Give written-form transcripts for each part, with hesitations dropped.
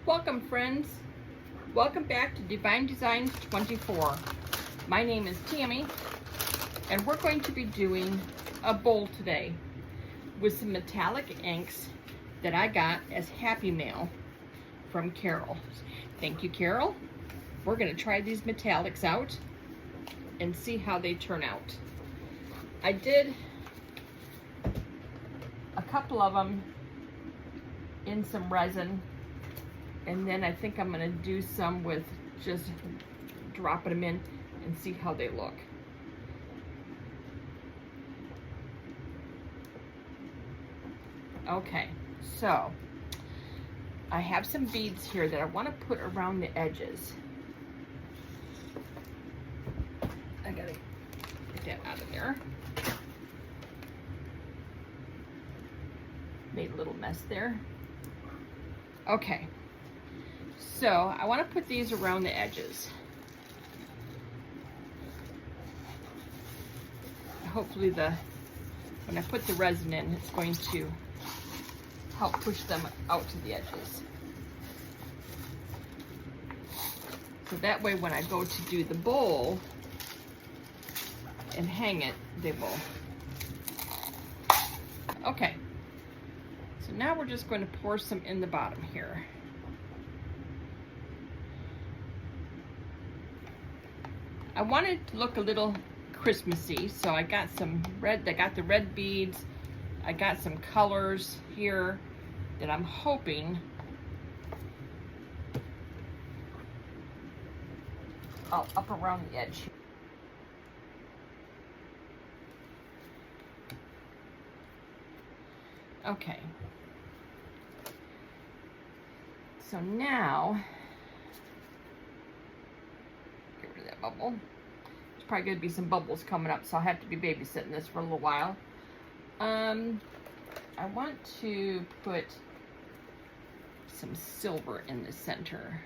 Welcome friends, welcome back to Divine Designs 24. My name is Tammy and we're going to be doing a bowl today with some metallic inks that I got as Happy Mail from Carol. Thank you, Carol. We're going to try these metallics out and see how they turn out. I did a couple of them in some resin, and then I think I'm gonna do some with just dropping them in and see how they look. Okay, so I have some beads here that I want to put around the edges. I gotta get that out of there. Made a little mess there. Okay, so I want to put these around the edges. Hopefully when I put the resin in, it's going to help push them out to the edges. So that way when I go to do the bowl and hang it, they will. Okay. So now we're just going to pour some in the bottom here. I want it to look a little Christmassy, so I got some red, I got the red beads, I got some colors here that I'm hoping up around the edge. Okay. So now, get rid of that bubble. There's probably going to be some bubbles coming up, so I'll have to be babysitting this for a little while. I want to put some silver in the center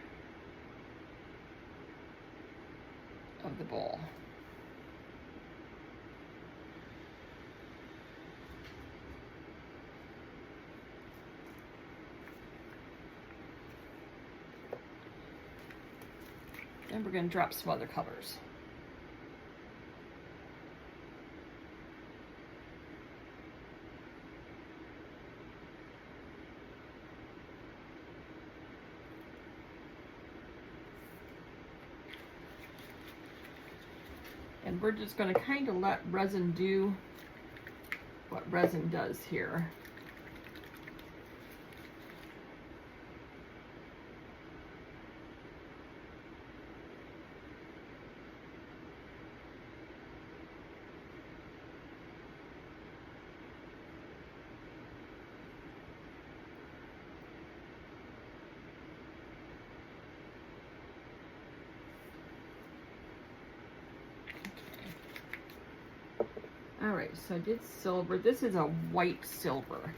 of the bowl. Then we're going to drop some other colors. And we're just going to kind of let resin do what resin does here. All right, so I did silver. This is a white silver.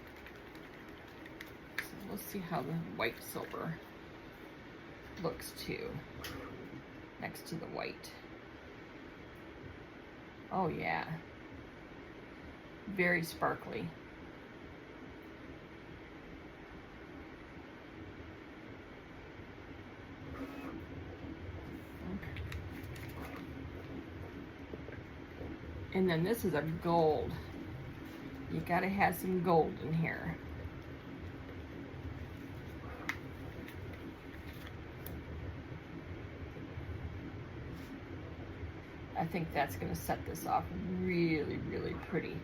So we'll see how the white silver looks too, next to the white. Oh yeah, very sparkly. And then this is a gold. You gotta have some gold in here. I think that's gonna set this off really, really pretty.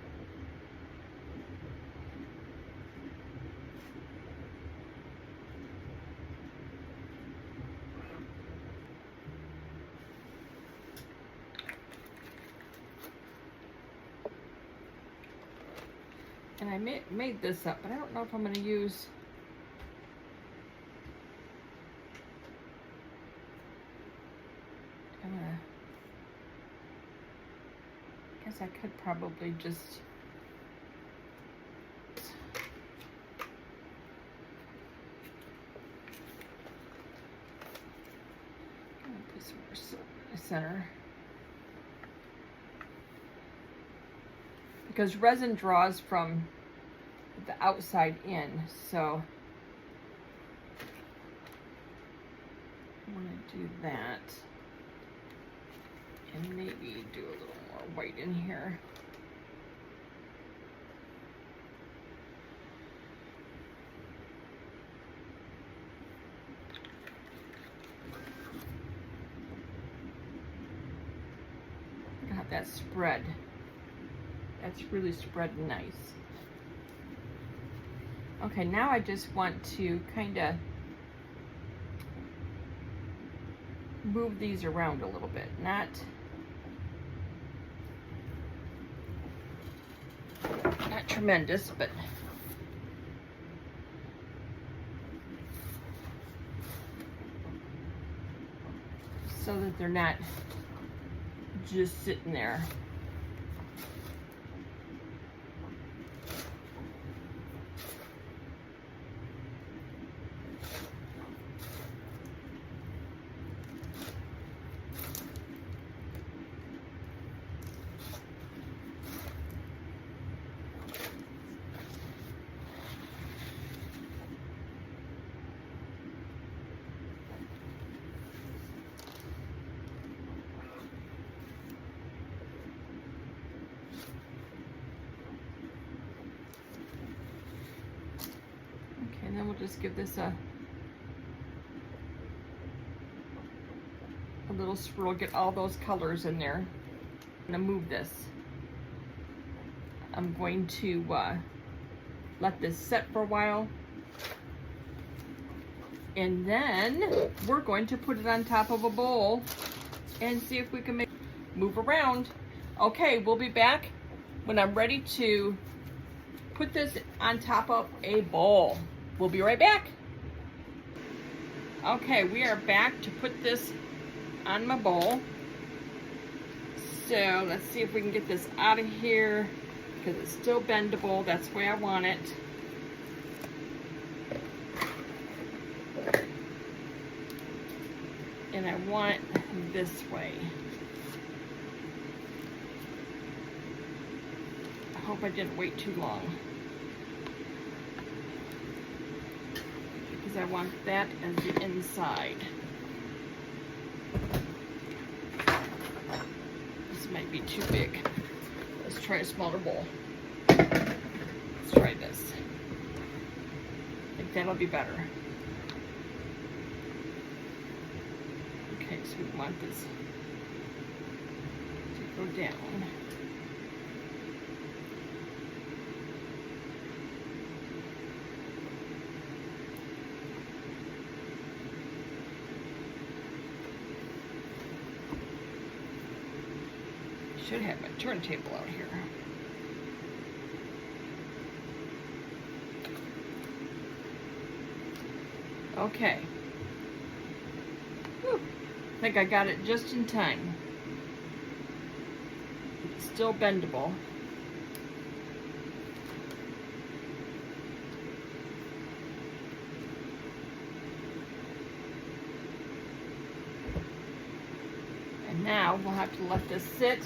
And I made this up, but I don't know if I'm going to use I guess I could probably just put some more silver in the center. because resin draws from the outside in, so want to do that. And maybe do a little more white in here. Look how that spread. That's really spread nice. Okay, now I just want to kind of move these around a little bit. Not tremendous, but so that they're not just sitting there. And then we'll just give this a little swirl, get all those colors in there. I'm gonna move this. I'm going to let this set for a while. And then we're going to put it on top of a bowl and see if we can move around. Okay, we'll be back when I'm ready to put this on top of a bowl. We'll be right back. Okay, we are back to put this on my bowl. So let's see if we can get this out of here because it's still bendable. That's the way I want it. And I want it this way. I hope I didn't wait too long. I want that as the inside. This might be too big. Let's try a smaller bowl. Let's try this. I think that'll be better. Okay, so we want this to go down. Should have my turntable out here. Okay. Whew. I think I got it just in time. It's still bendable. And now we'll have to let this sit.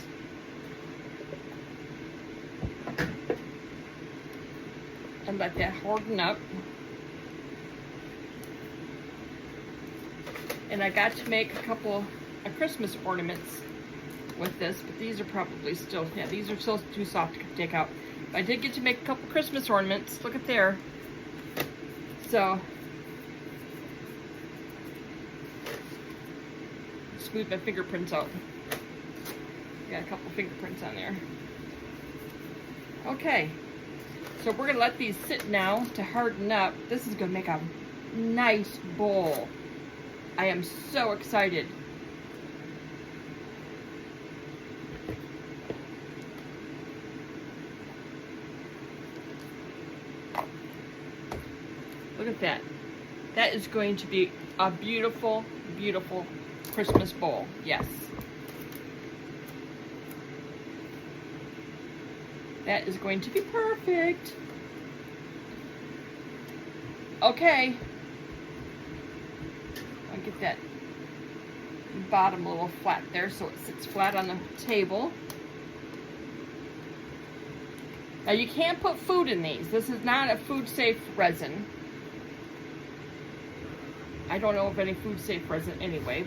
And let that harden up. And I got to make a couple of Christmas ornaments with this, but these are probably still, yeah, these are still too soft to take out. But I did get to make a couple Christmas ornaments. Look at there. So, smooth my fingerprints out. Got a couple fingerprints on there. Okay. So we're gonna let these sit now to harden up. This is gonna make a nice bowl. I am so excited. Look at that. That is going to be a beautiful, beautiful Christmas bowl. Yes. That is going to be perfect. Okay. I'll get that bottom a little flat there so it sits flat on the table. Now you can't put food in these. This is not a food safe resin. I don't know of any food safe resin anyway,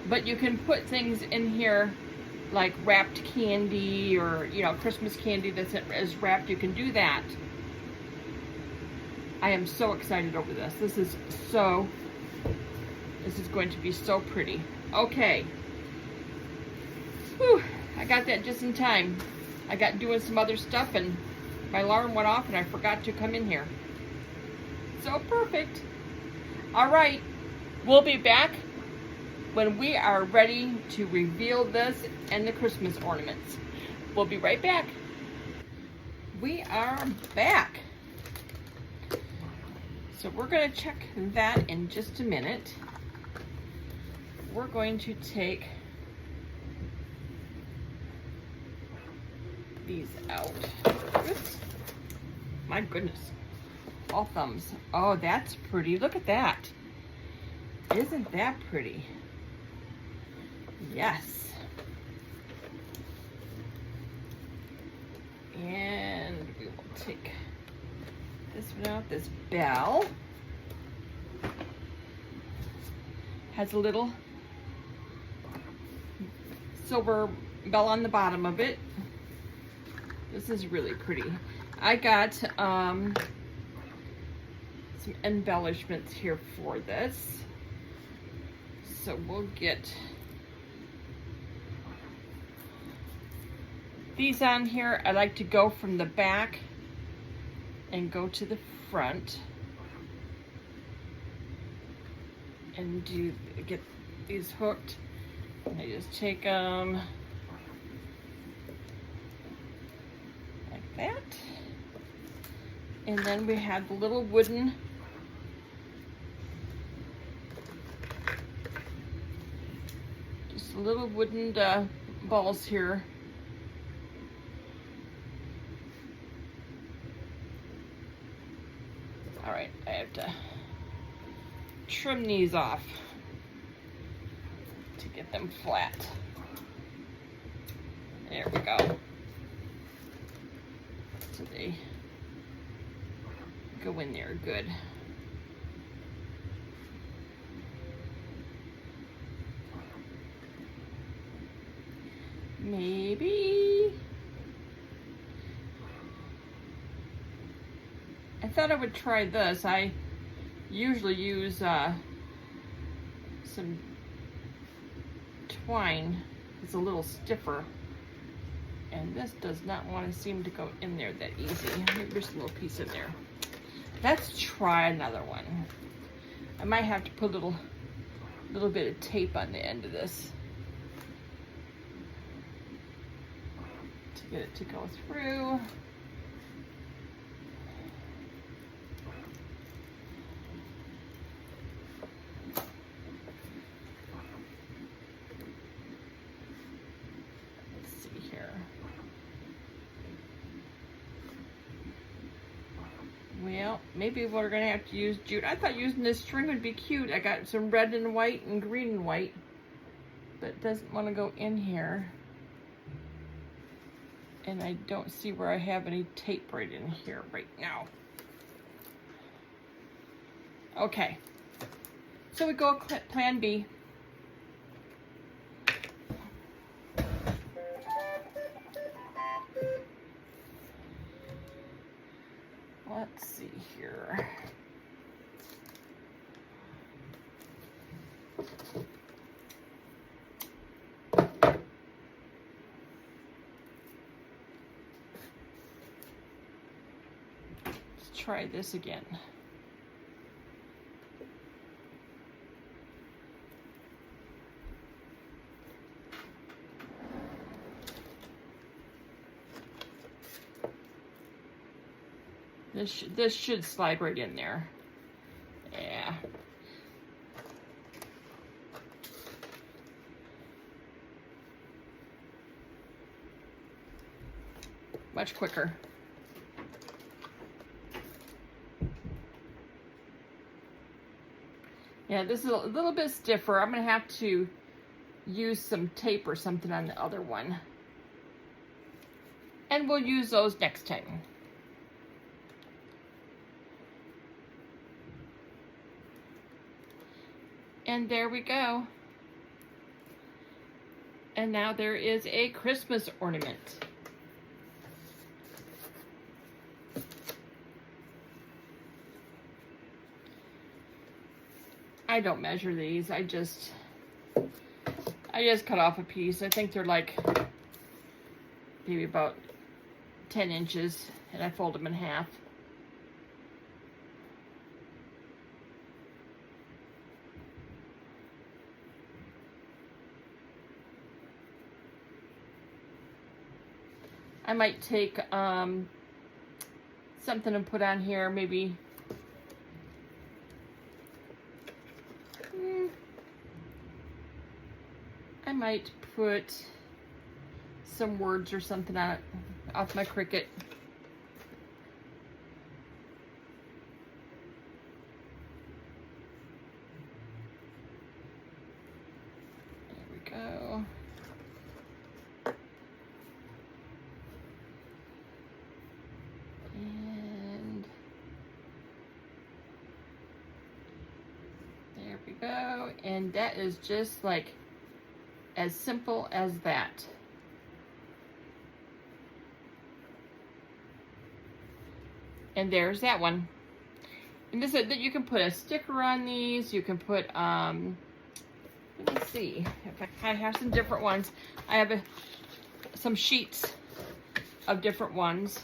but you can put things in here like wrapped candy or, you know, Christmas candy that's is wrapped. You can do that. I am so excited over this. This is going to be so pretty. Okay. Whew, I got that just in time. I got doing some other stuff and my alarm went off and I forgot to come in here. So perfect. All right, we'll be back when we are ready to reveal this and the Christmas ornaments. We'll be right back. We are back. So we're going to check that in just a minute. We're going to take these out. Oops. My goodness. All thumbs. Oh, that's pretty. Look at that. Isn't that pretty? Yes. And we will take this one out. This bell has a little silver bell on the bottom of it. This is really pretty. I got some embellishments here for this. So we'll get these on here. I like to go from the back and go to the front and get these hooked. I just take them like that. And then we have the little wooden balls here. All right, I have to trim these off to get them flat. There we go. So they go in there good. Maybe. I thought I would try this. I usually use some twine. It's a little stiffer. And this does not want to seem to go in there that easy. Maybe there's a little piece in there. Let's try another one. I might have to put a little bit of tape on the end of this to get it to go through. Let's see here. Well, maybe we're gonna have to use jute. I thought using this string would be cute. I got some red and white and green and white, but it doesn't want to go in here. And I don't see where I have any tape right in here right now. Okay, so we go plan B. Let's see here. Let's try this again. This should slide right in there. Yeah. Much quicker. Yeah, this is a little bit stiffer. I'm gonna have to use some tape or something on the other one. And we'll use those next time. And there we go. And now there is a Christmas ornament. I don't measure these. I just cut off a piece. I think they're like maybe about 10 inches, and I fold them in half. I might take something and put on here, maybe I might put some words or something on it off my Cricut. There we go. And there we go. And that is just like as simple as that. And there's that one. And this is that you can put a sticker on these. You can put let me see if I have some different ones. I have some sheets of different ones.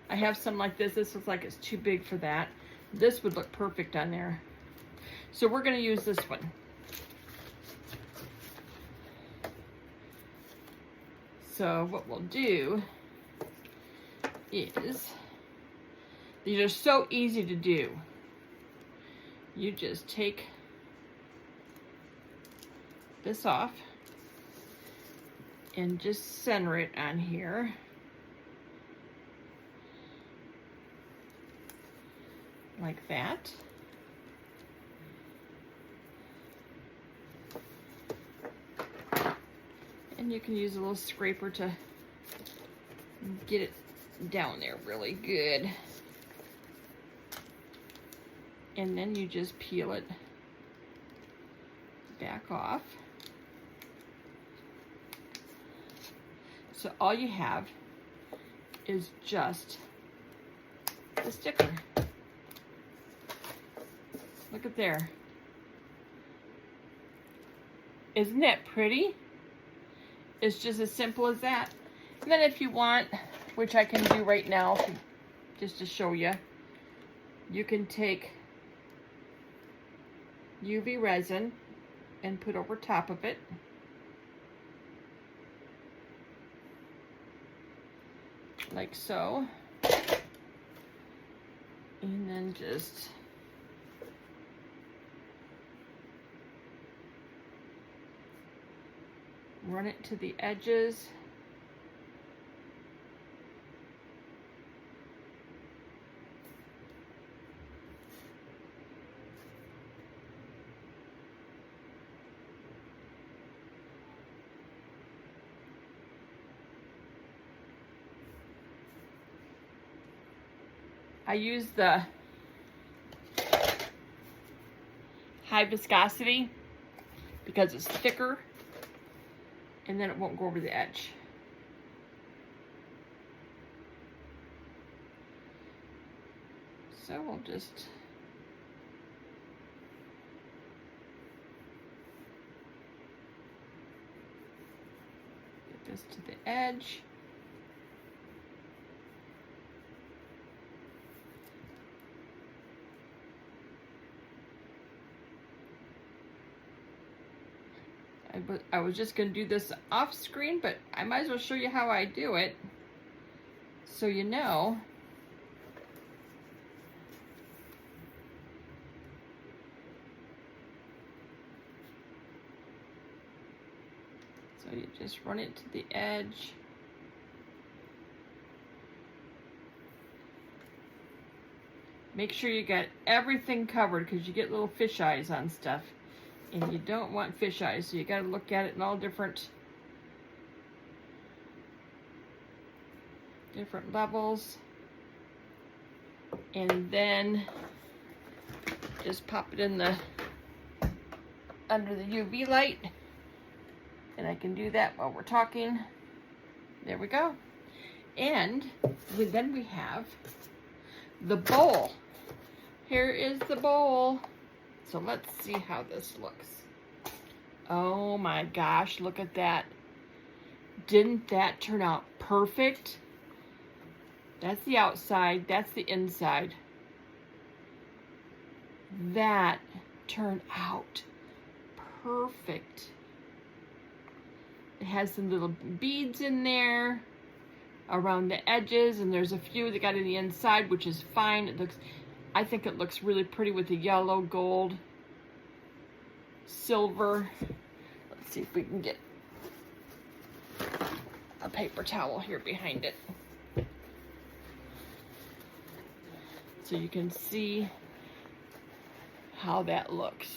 I have some like this. This looks like it's too big for that. This would look perfect on there. So we're going to use this one. So what we'll do is, these are so easy to do. You just take this off and just center it on here. Like that. And you can use a little scraper to get it down there really good. And then you just peel it back off. So all you have is just the sticker. Look at there. Isn't that pretty? It's just as simple as that. And then if you want, which I can do right now, just to show you, you can take UV resin and put over top of it. Like so. And then just run it to the edges. I use the high viscosity because it's thicker and then it won't go over the edge. So we'll just get this to the edge. I was just going to do this off screen, but I might as well show you how I do it so you know. So you just run it to the edge. Make sure you got everything covered because you get little fish eyes on stuff. And you don't want fish eyes, so you got to look at it in all different levels. And then just pop it in the under the UV light. And I can do that while we're talking. There we go. And then we have the bowl. Here is the bowl. So let's see how this looks. Oh my gosh, look at that. Didn't that turn out perfect? That's the outside, that's the inside. That turned out perfect. It has some little beads in there around the edges, and there's a few that got in the inside, which is fine. I think it looks really pretty with the yellow, gold, silver. Let's see if we can get a paper towel here behind it, so you can see how that looks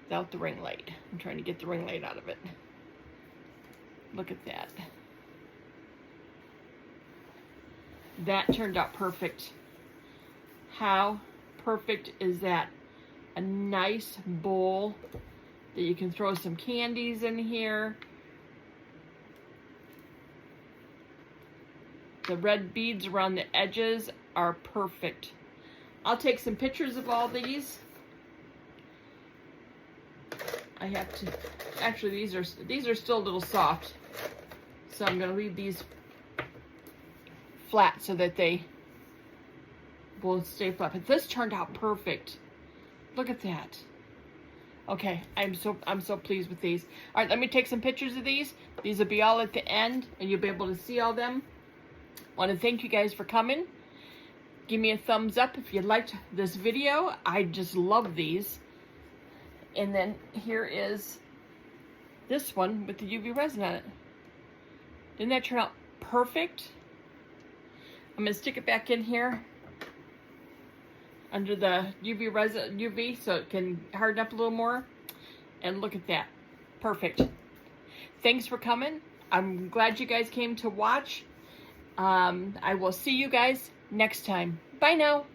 without the ring light. I'm trying to get the ring light out of it. Look at that. That turned out perfect. How perfect is that? A nice bowl that you can throw some candies in here. The red beads around the edges are perfect. I'll take some pictures of all these. I have to, actually these are still a little soft, so I'm going to leave these flat so that they will stay flat. But this turned out perfect. Look at that. Okay, I'm so pleased with these. All right, let me take some pictures of these. These will be all at the end, and you'll be able to see all them. I want to thank you guys for coming. Give me a thumbs up if you liked this video. I just love these. And then here is this one with the UV resin on it. Didn't that turn out perfect? I'm going to stick it back in here under the UV resin, so it can harden up a little more. And look at that. Perfect. Thanks for coming. I'm glad you guys came to watch. I will see you guys next time. Bye now.